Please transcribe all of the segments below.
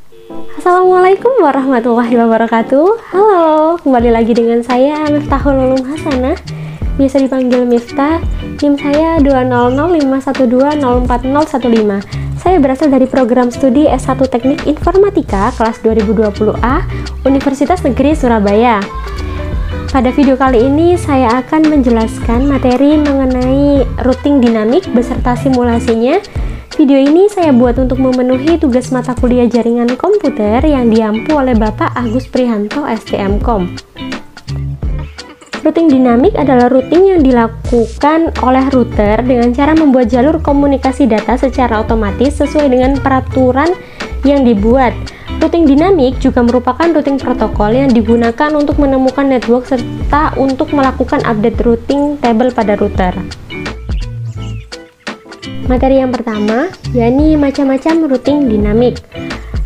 Assalamualaikum warahmatullahi wabarakatuh. Halo, kembali lagi dengan saya Miftahul Ulum Hasanah, biasa dipanggil Miftah. NIM saya 20051204015. Saya berasal dari program studi S1 Teknik Informatika kelas 2020A Universitas Negeri Surabaya. Pada video kali ini saya akan menjelaskan materi mengenai routing dinamik beserta simulasinya. Video ini saya buat untuk memenuhi tugas mata kuliah jaringan komputer yang diampu oleh Bapak Agus Prihanto STMKOM. Routing dinamik adalah routing yang dilakukan oleh router dengan cara membuat jalur komunikasi data secara otomatis sesuai dengan peraturan yang dibuat. Routing dinamik juga merupakan routing protokol yang digunakan untuk menemukan network serta untuk melakukan update routing table pada router. Materi yang pertama, yakni macam-macam routing dinamik.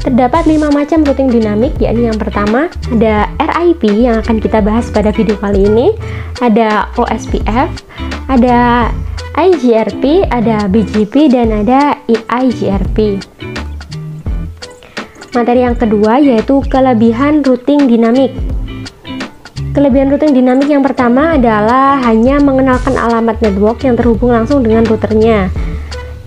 Terdapat 5 macam routing dinamik, yakni yang pertama ada RIP yang akan kita bahas pada video kali ini, ada OSPF, ada IGRP, ada BGP, dan ada EIGRP. Materi yang kedua yaitu kelebihan routing dinamik. Kelebihan routing dinamik yang pertama adalah hanya mengenalkan alamat network yang terhubung langsung dengan routernya.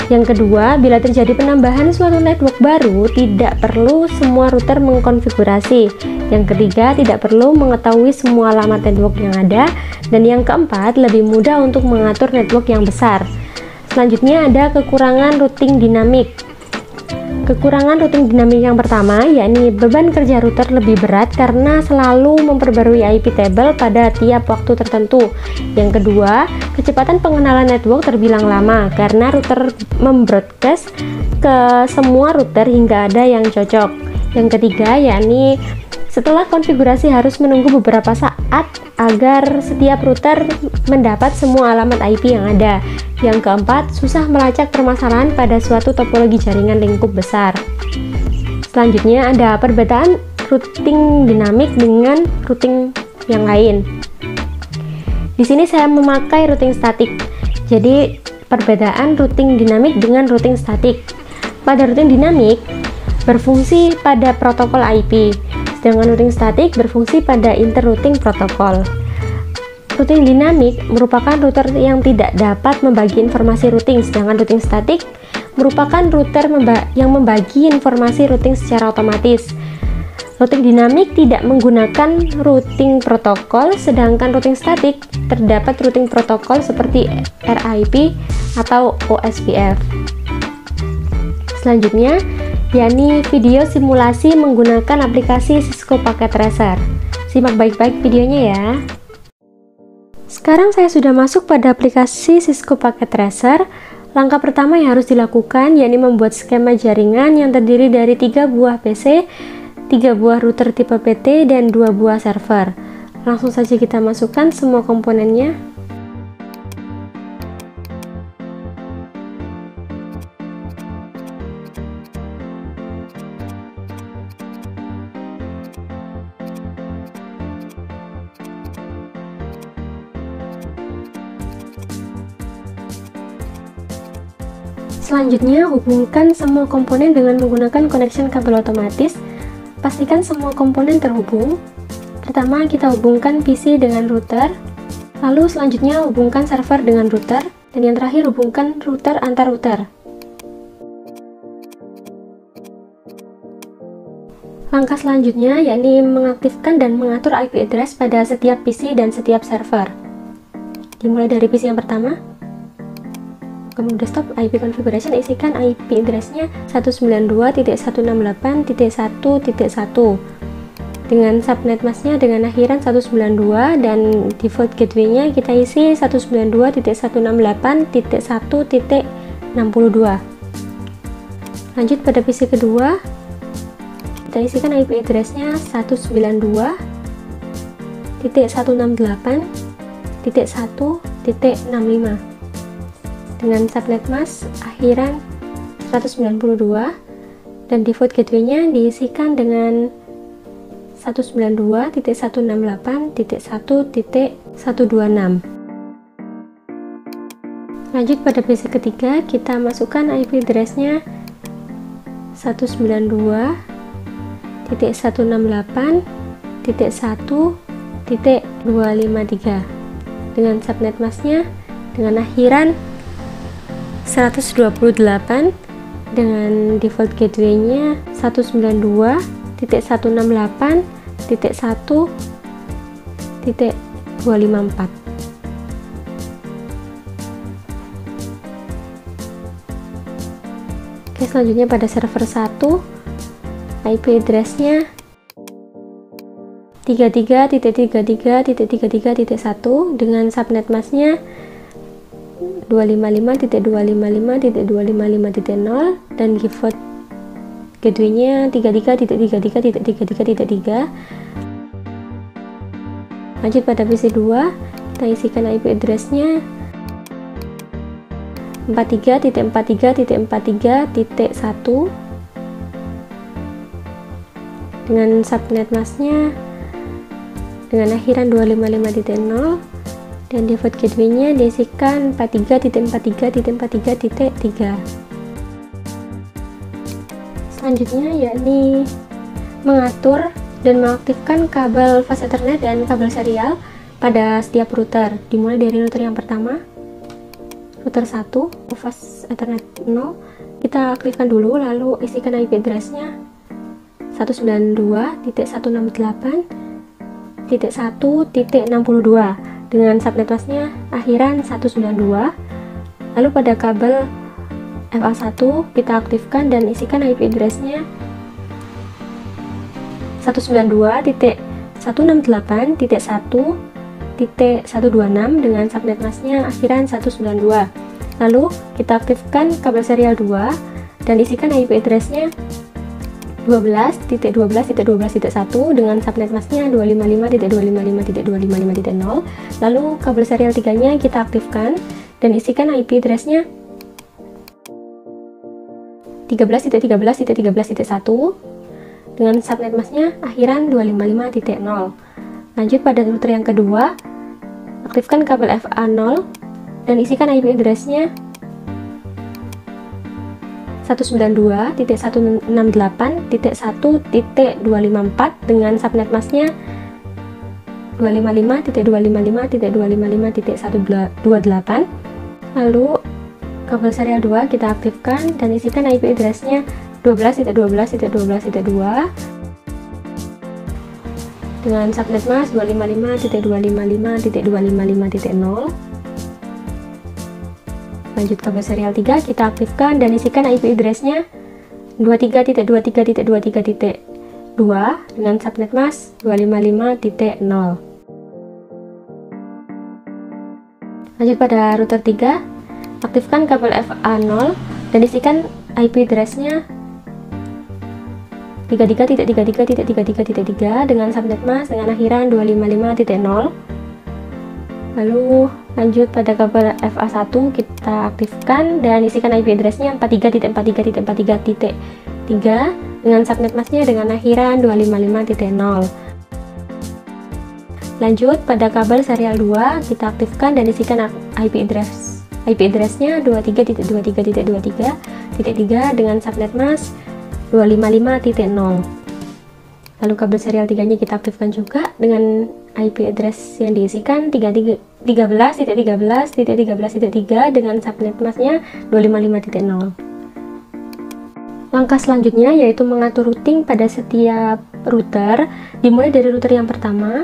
Yang kedua, bila terjadi penambahan suatu network baru, tidak perlu semua router mengkonfigurasi. Yang ketiga, tidak perlu mengetahui semua alamat network yang ada. Dan yang keempat, lebih mudah untuk mengatur network yang besar. Selanjutnya ada kekurangan routing dinamik. Kekurangan routing dinamik yang pertama, yakni beban kerja router lebih berat karena selalu memperbarui IP table pada tiap waktu tertentu. Yang kedua, kecepatan pengenalan network terbilang lama karena router membroadcast ke semua router hingga ada yang cocok. Yang ketiga, yakni setelah konfigurasi harus menunggu beberapa saat agar setiap router mendapat semua alamat IP yang ada. Yang keempat, susah melacak permasalahan pada suatu topologi jaringan lingkup besar. Selanjutnya ada perbedaan routing dinamik dengan routing yang lain. Di sini saya memakai routing statik. Jadi perbedaan routing dinamik dengan routing statik. Pada routing dinamik berfungsi pada protokol IP, sedangkan routing statik berfungsi pada interrouting protokol. Routing dinamik merupakan router yang tidak dapat membagi informasi routing, sedangkan routing statik merupakan router yang membagi informasi routing secara otomatis. Routing dinamik tidak menggunakan routing protokol, sedangkan routing statik terdapat routing protokol seperti RIP atau OSPF. Selanjutnya, yakni video simulasi menggunakan aplikasi Cisco Packet Tracer. Simak baik-baik videonya ya. Sekarang saya sudah masuk pada aplikasi Cisco Packet Tracer. Langkah pertama yang harus dilakukan yakni membuat skema jaringan yang terdiri dari 3 buah PC, 3 buah router tipe PT, dan 2 buah server. Langsung saja kita masukkan semua komponennya. Selanjutnya, hubungkan semua komponen dengan menggunakan connection kabel otomatis. Pastikan semua komponen terhubung. Pertama, kita hubungkan PC dengan router. Lalu selanjutnya hubungkan server dengan router. Dan yang terakhir hubungkan router antar router. Langkah selanjutnya yakni mengaktifkan dan mengatur IP address pada setiap PC dan setiap server. Dimulai dari PC yang pertama. Kemudian desktop IP configuration, isikan IP address-nya 192.168.1.1 dengan subnet mask-nya dengan akhiran 192 dan default gateway-nya kita isi 192.168.1.62. Lanjut pada PC kedua, kita isikan IP address-nya 192.168.1.65 dengan subnet mask akhiran 192 dan default gateway-nya diisikan dengan 192.168.1.126. Lanjut pada PC ketiga, kita masukkan IP address-nya 168.1.253 dengan subnet masknya dengan akhiran 128 dengan default gateway-nya 192.168.1.254. Oke, selanjutnya pada server 1 IP address-nya 33.33.33.1 dengan subnet masknya 255.255.255.0 dan default gateway-nya 33.33.33.3. Lanjut pada PC2, kita isikan IP address-nya 43.43.43.1 dengan subnet masknya dengan akhiran 255.0 dan default gateway-nya diisikan 43.43.43.3. Selanjutnya yakni mengatur dan mengaktifkan kabel fast ethernet dan kabel serial pada setiap router, dimulai dari router yang pertama, router 1 fast ethernet 0 kita aktifkan dulu, lalu isikan IP address-nya 192.168.1.62 dengan subnet masknya akhiran 192. Lalu pada kabel FA1 kita aktifkan dan isikan IP address-nya 192.168.1.126 dengan subnet masknya akhiran 192. Lalu kita aktifkan kabel serial 2 dan isikan IP address-nya 12.12.12.1 dengan subnet masknya 255.255.255.0. Lalu kabel serial 3-nya kita aktifkan dan isikan IP address-nya 13.13.13.1 dengan subnet masknya akhiran 255.0. Lanjut pada router yang kedua, aktifkan kabel FA0 dan isikan IP address-nya 192.168.1.254 dengan subnet masknya 255.255.255.128. Lalu kabel serial 2 kita aktifkan dan isikan IP address-nya 12.12.12.2 dengan subnet mask 255.255.255.0. Lanjut kabel serial 3 kita aktifkan dan isikan IP address-nya 23.23.23.2 dengan subnet mask 255.0. Lanjut pada router 3, aktifkan kabel FA0 dan isikan IP address-nya 33.33.33.3 dengan subnet mask dengan akhiran 255.0. Lalu lanjut pada kabel FA1 kita aktifkan dan isikan IP address-nya 43.43.43.3 dengan subnet masknya dengan akhiran 255.0. Lanjut pada kabel serial 2 kita aktifkan dan isikan IP address-nya 23.23.23.3 dengan subnet mask 255.0. Lalu kabel serial 3-nya kita aktifkan juga dengan IP address yang diisikan 13.13.13.3 dengan subnet masknya 255.0. Langkah selanjutnya yaitu mengatur routing pada setiap router, dimulai dari router yang pertama.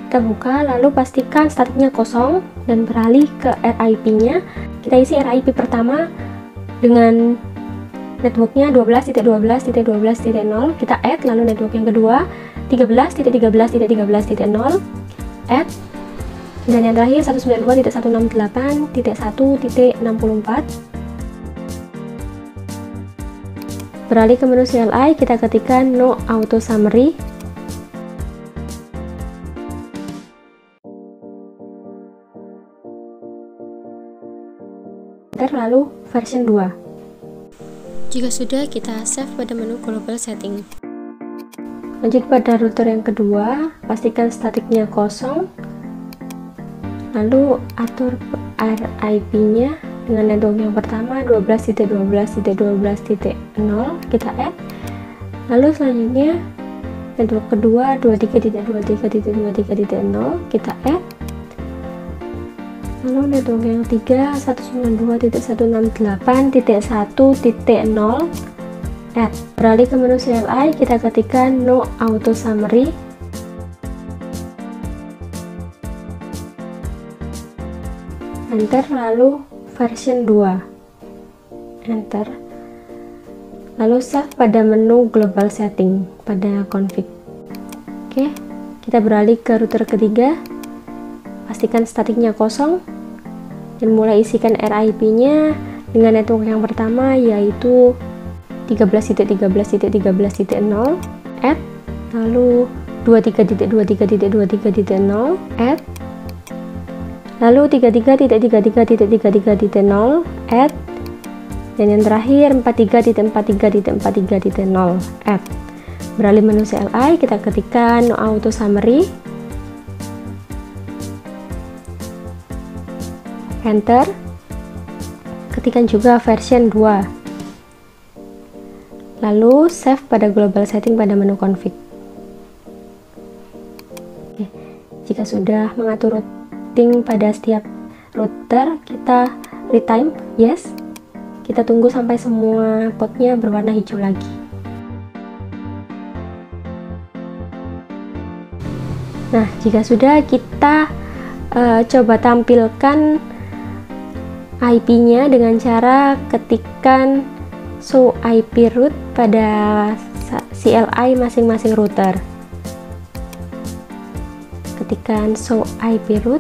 Kita buka, lalu pastikan statiknya kosong dan beralih ke RIP-nya. Kita isi RIP pertama dengan networknya 12.12.12.0, kita add, lalu network yang kedua 13.13.13.0, add, dan yang terakhir 192.168.1.64. Beralih ke menu CLI, kita ketikkan no auto summary. Lalu version 2. Jika sudah, kita save pada menu global setting. Lanjut pada router yang kedua, pastikan statiknya kosong. Lalu atur RIP-nya dengan network yang pertama 12.12.12.0, kita add. Lalu selanjutnya network kedua 23.23.23.0 kita add, lalu network yang ketiga 192.168.1.0 add. Beralih ke menu CLI, kita ketikkan no auto summary, enter, lalu version 2, enter, lalu save pada menu global setting pada config. Oke, kita beralih ke router ketiga, pastikan statiknya kosong dan mulai isikan RIP nya dengan network yang pertama yaitu 13.13.13.0 add, lalu 23.23.23.0 add, lalu 33.33.33.0 add, dan yang terakhir 43.43.43.0 add. Beralih menu CLI, kita ketikkan no auto summary, enter, ketikkan juga version 2, lalu save pada global setting pada menu config. Oke, jika sudah mengatur routing pada setiap router, kita retime yes, kita tunggu sampai semua portnya berwarna hijau lagi. Nah, jika sudah, kita coba tampilkan IP-nya dengan cara ketikkan show IP root pada CLI masing-masing router. Ketikkan show IP root,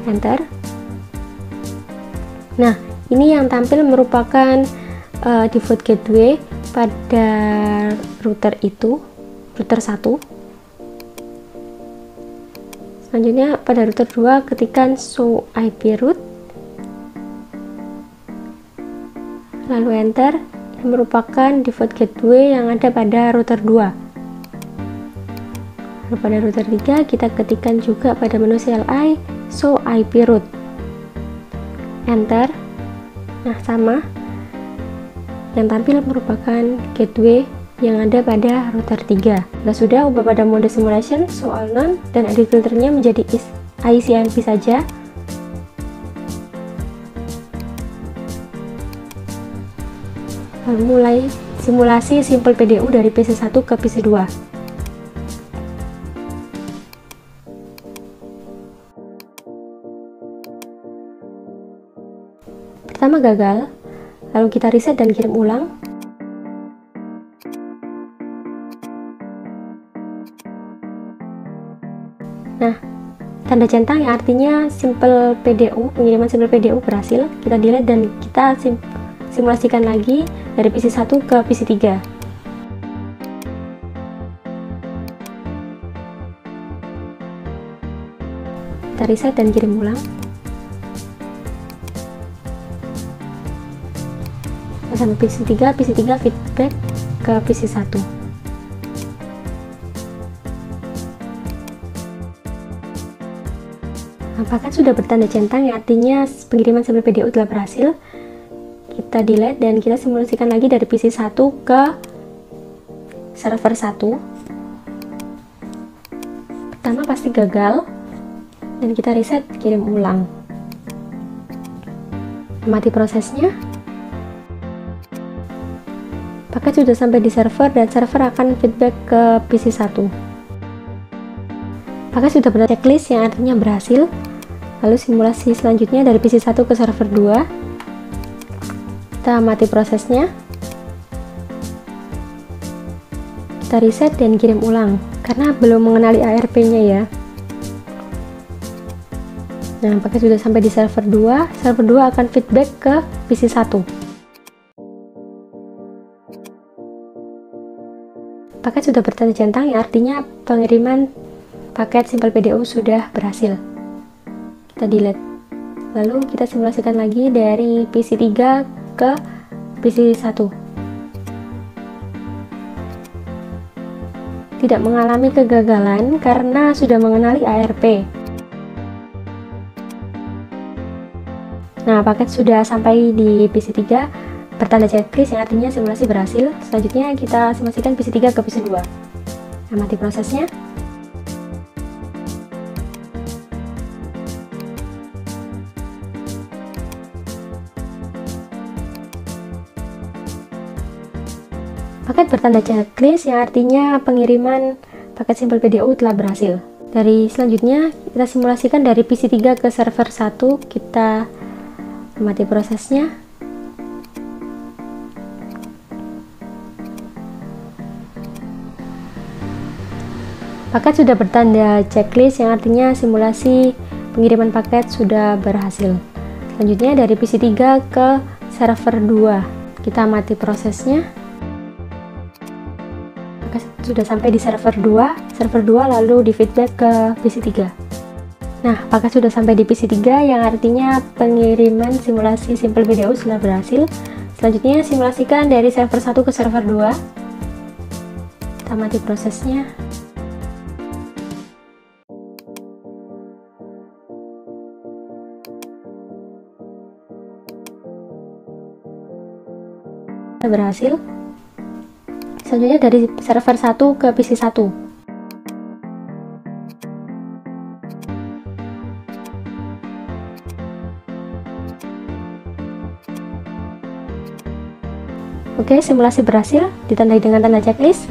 enter. Nah, ini yang tampil merupakan default gateway pada router itu, router 1. Selanjutnya pada router 2 ketikkan show IP root, lalu enter, yang merupakan default gateway yang ada pada router 2. Lalu pada router 3 kita ketikkan juga pada menu CLI show IP root, enter. Nah, sama, yang tampil merupakan gateway yang ada pada router 3. Nah, sudah, ubah pada mode simulation show all none dan edit filternya menjadi ICMP saja. Lalu mulai simulasi simple PDU dari PC1 ke PC2. Pertama gagal, lalu kita reset dan kirim ulang. Nah, tanda centang yang artinya simple PDU, pengiriman simple PDU berhasil. Kita delete dan kita simulasikan lagi dari PC1 ke PC3. Kita reset dan kirim ulang. Sampai PC3 feedback ke PC1. Apakah sudah bertanda centang yang artinya pengiriman sampai PDU telah berhasil? Kita delete dan kita simulasikan lagi dari PC1 ke server 1. Pertama pasti gagal dan kita reset, kirim ulang. Mati prosesnya. Paket sudah sampai di server dan server akan feedback ke PC1. Paket sudah berada checklist yang artinya berhasil. Lalu simulasi selanjutnya dari PC1 ke server 2. Kita mati prosesnya. Kita reset dan kirim ulang karena belum mengenali ARP-nya ya. Nah, paket sudah sampai di server 2. Server 2 akan feedback ke PC1. Paket sudah bertanda centang yang artinya pengiriman paket simple PDU sudah berhasil. Kita delete. Lalu kita simulasikan lagi dari PC3 ke PC1. Tidak mengalami kegagalan karena sudah mengenali ARP. Nah, paket sudah sampai di PC3. bertanda checklist yang artinya simulasi berhasil. Selanjutnya kita simulasikan PC3 ke PC2. Amati prosesnya. Paket bertanda checklist yang artinya pengiriman paket Simple PDO telah berhasil. Dari selanjutnya kita simulasikan dari PC3 ke server 1, kita amati prosesnya. Paket sudah bertanda checklist yang artinya simulasi pengiriman paket sudah berhasil. Selanjutnya dari PC3 ke server 2, kita amati prosesnya. Sudah sampai di server 2 lalu di feedback ke PC3. Nah, apakah sudah sampai di PC3 yang artinya pengiriman simulasi Simple PDO sudah berhasil. Selanjutnya simulasikan dari server 1 ke server 2. Kita amati prosesnya. Sudah berhasil. Selanjutnya dari server 1 ke PC1. Oke, simulasi berhasil, ditandai dengan tanda checklist.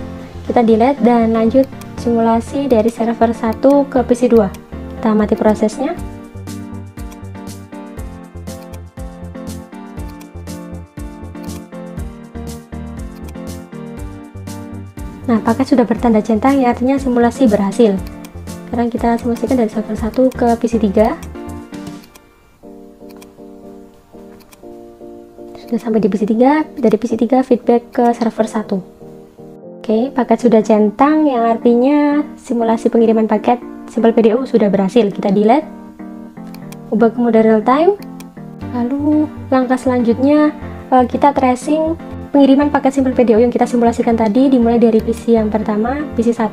Kita delete dan lanjut simulasi dari server 1 ke PC2. Kita amati prosesnya. Nah, paket sudah bertanda centang yang artinya simulasi berhasil. Sekarang kita simulasikan dari server 1 ke PC3. Sudah sampai di PC3, dari PC3 feedback ke server 1. Oke, paket sudah centang yang artinya simulasi pengiriman paket Simple PDO sudah berhasil. Kita delete, ubah ke mode real time. Lalu langkah selanjutnya kita tracing pengiriman paket Simple PDO yang kita simulasikan tadi, dimulai dari PC yang pertama, PC1,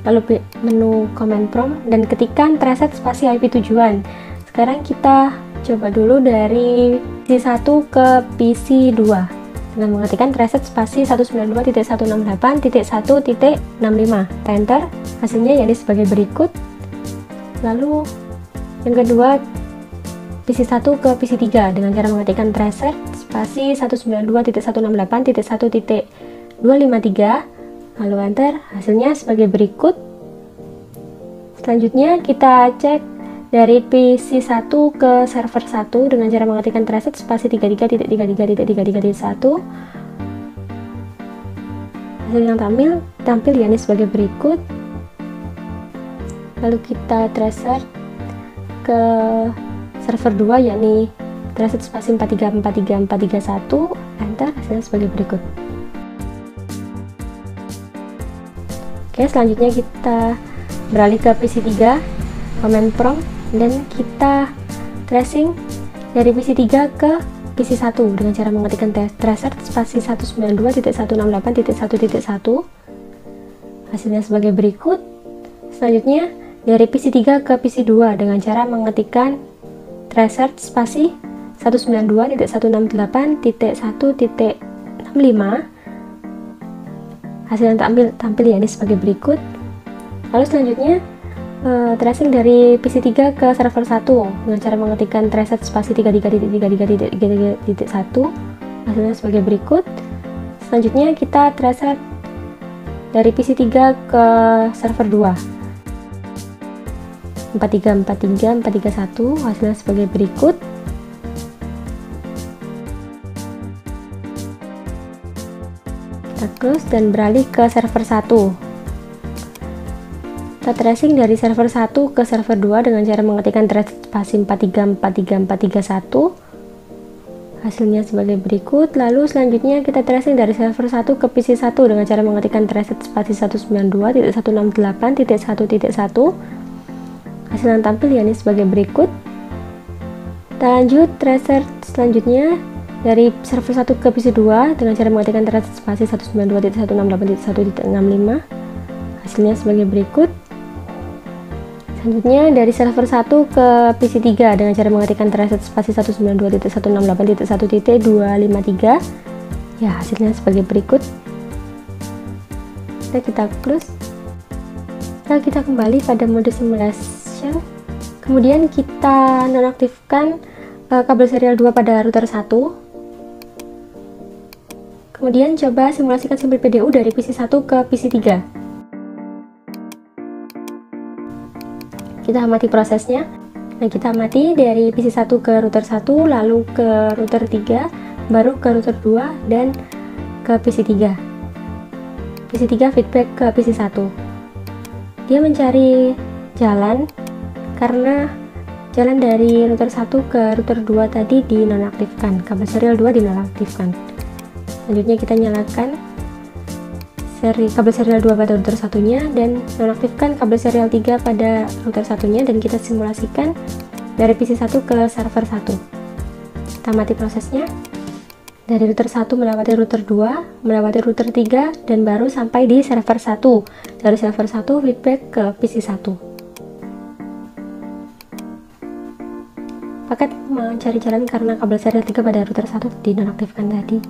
lalu menu command prompt, dan ketikkan preset spasi IP tujuan. Sekarang kita coba dulu dari PC1 ke PC2 dengan mengetikkan preset spasi 192.168.1.65. Enter, hasilnya yakni sebagai berikut. Lalu yang kedua PC1 ke PC3 dengan cara mengetikkan preset spasi 192.168.1.253, lalu enter, hasilnya sebagai berikut. Selanjutnya kita cek dari PC1 ke server 1 dengan cara mengetikkan preset spasi 33.33.33.1. Hasil yang tampil yakni sebagai berikut. Lalu kita tracer ke server 2 yakni preset spasi 4343.431, enter, hasilnya sebagai berikut. Oke, selanjutnya kita beralih ke PC3, command prompt, dan kita tracing dari PC3 ke PC1 dengan cara mengetikkan tracer spasi 192.168.1.1, hasilnya sebagai berikut. Selanjutnya dari PC3 ke PC2 dengan cara mengetikkan tracer spasi 192.168.1.65, hasil yang tampil yakni sebagai berikut. Lalu selanjutnya tracing dari PC3 ke server 1 dengan cara mengetikkan tracer spasi 33.33.1, hasilnya sebagai berikut. Selanjutnya kita tracer dari PC3 ke server 2 4343.431, hasilnya sebagai berikut. Kita close dan beralih ke server 1. Kita tracing dari server 1 ke server 2 dengan cara mengetikkan tracer spasi 4343.431, hasilnya sebagai berikut. Lalu selanjutnya kita tracing dari server 1 ke PC1 dengan cara mengetikkan tracer spasi 192.168.1.1, hasil yang tampil yakni sebagai berikut. Kita lanjut tracer selanjutnya dari server 1 ke PC2 dengan cara mengetikkan tracer spasi 192.168.1.65, hasilnya sebagai berikut. Selanjutnya dari server 1 ke PC 3 dengan cara mengetikkan reset spasi 192.168.1.253. Ya, hasilnya sebagai berikut. Nah, kita close. Nah, kita kembali pada mode simulation. Kemudian kita nonaktifkan kabel serial 2 pada router 1. Kemudian coba simulasikan simpel PDU dari PC 1 ke PC 3. Kita amati prosesnya. Nah, kita amati dari PC 1 ke router 1, lalu ke router 3, baru ke router 2, dan ke PC 3. PC 3 feedback ke PC 1. Dia mencari jalan karena jalan dari router 1 ke router 2 tadi dinonaktifkan, kabel serial 2 dinonaktifkan. Selanjutnya kita nyalakan kabel serial 2 pada router satunya dan nonaktifkan kabel serial 3 pada router satunya, dan kita simulasikan dari PC 1 ke server 1. Kita amati prosesnya. Dari router 1 melewati router 2, melewati router 3, dan baru sampai di server 1. Dari server 1 feedback ke PC 1. Paket mencari jalan karena kabel serial 3 pada router 1 dinonaktifkan tadi.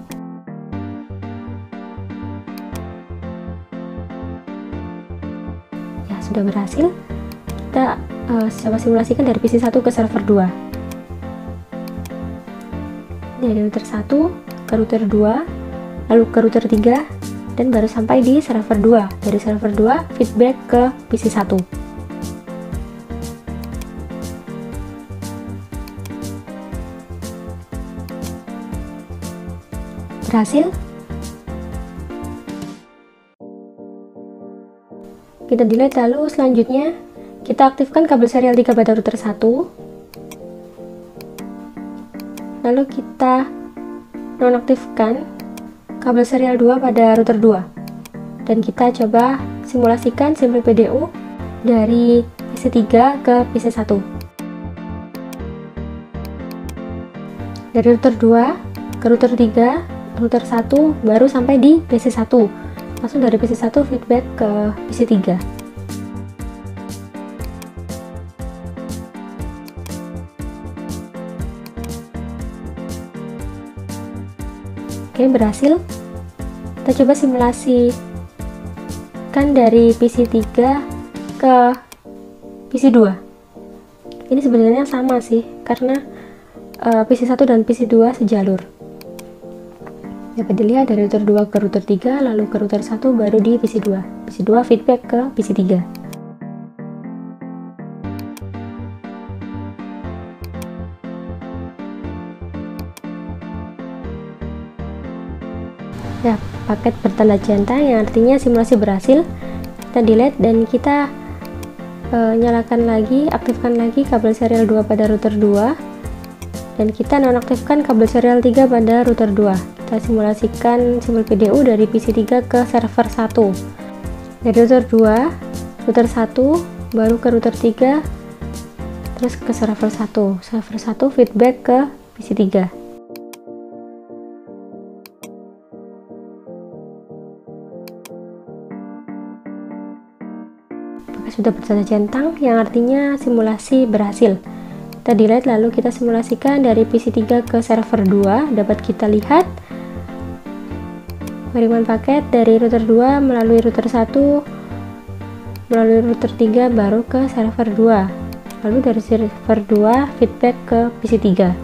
Sudah berhasil. Kita coba simulasikan dari PC 1 ke server 2. Dari router 1 ke router 2, lalu ke router 3, dan baru sampai di server 2. Dari server 2 feedback ke PC 1. Berhasil. Kita delete, lalu selanjutnya kita aktifkan kabel serial 3 pada router 1, lalu kita nonaktifkan kabel serial 2 pada router 2, dan kita coba simulasikan simpel PDU dari PC 3 ke PC 1. Dari router 2 ke router 3, router 1, baru sampai di PC 1. Langsung dari PC 1 feedback ke PC 3. Oke, berhasil. Kita coba simulasi kan dari PC 3 ke PC 2. Ini sebenarnya sama sih, karena PC 1 dan PC 2 sejalur. Dapat dilihat dari router 2 ke router 3, lalu ke router 1, baru di PC 2. PC 2 feedback ke PC 3. Ya, paket bertanda centang yang artinya simulasi berhasil. Kita delete dan kita nyalakan lagi, aktifkan lagi kabel serial 2 pada router 2, dan kita nonaktifkan kabel serial 3 pada router 2. Kita simulasikan simpel PDU dari PC 3 ke server 1. Dari router 2, router 1, baru ke router 3, terus ke server 1. Server 1 feedback ke PC 3. Apakah sudah bertanda centang yang artinya simulasi berhasil. Kita delete, lalu kita simulasikan dari PC 3 ke server 2. Dapat kita lihat pengiriman paket dari router 2 melalui router 1, melalui router 3, baru ke server 2. Lalu dari server 2 feedback ke PC 3.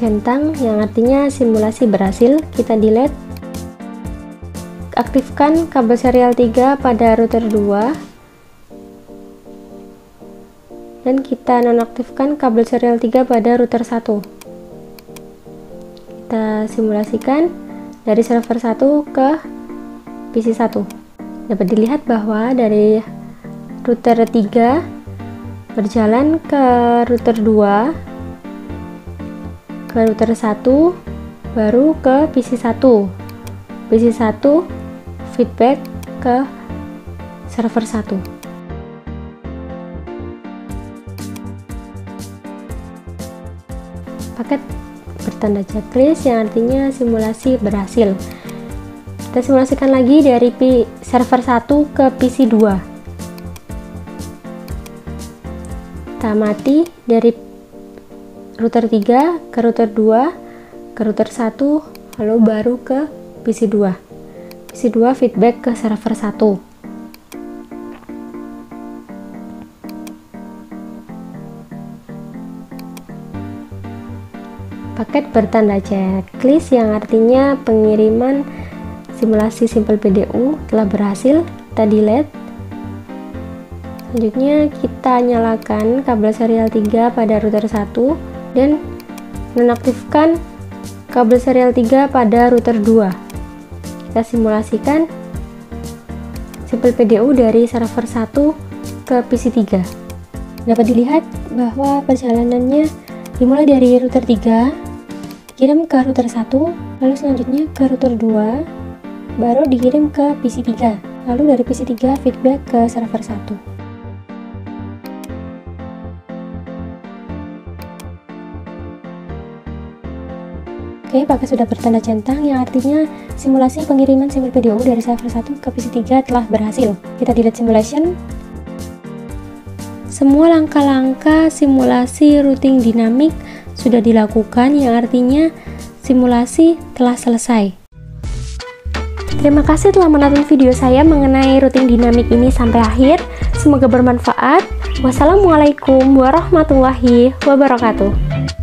Centang yang artinya simulasi berhasil. Kita delete. Aktifkan kabel serial 3 pada router 2, dan kita nonaktifkan kabel serial 3 pada router 1. Kita simulasikan dari server 1 ke PC 1. Dapat dilihat bahwa dari router 3 berjalan ke router 2, ke router 1, baru ke PC 1. PC 1 feedback ke server 1. Paket bertanda checklist yang artinya simulasi berhasil. Kita simulasikan lagi dari server 1 ke PC 2. Kita amati dari router 3 ke router 2 ke router 1, lalu baru ke PC 2. PC 2 feedback ke server 1. Paket bertanda checklist yang artinya pengiriman simulasi Simple PDU telah berhasil. Kita delete. Selanjutnya kita nyalakan kabel serial 3 pada router 1 dan nonaktifkan kabel serial 3 pada router 2. Kita simulasikan Simple PDU dari server 1 ke PC 3. Dapat dilihat bahwa perjalanannya dimulai dari router 3, dikirim ke router 1, lalu selanjutnya ke router 2, baru dikirim ke PC 3, lalu dari PC 3 feedback ke server 1. Oke, pakai sudah bertanda centang yang artinya simulasi pengiriman Simple PDU dari server 1 ke PC 3 telah berhasil. Kita delete simulation. Semua langkah-langkah simulasi routing dinamik sudah dilakukan, yang artinya simulasi telah selesai. Terima kasih telah menonton video saya mengenai routing dinamik ini sampai akhir. Semoga bermanfaat. Wassalamualaikum warahmatullahi wabarakatuh.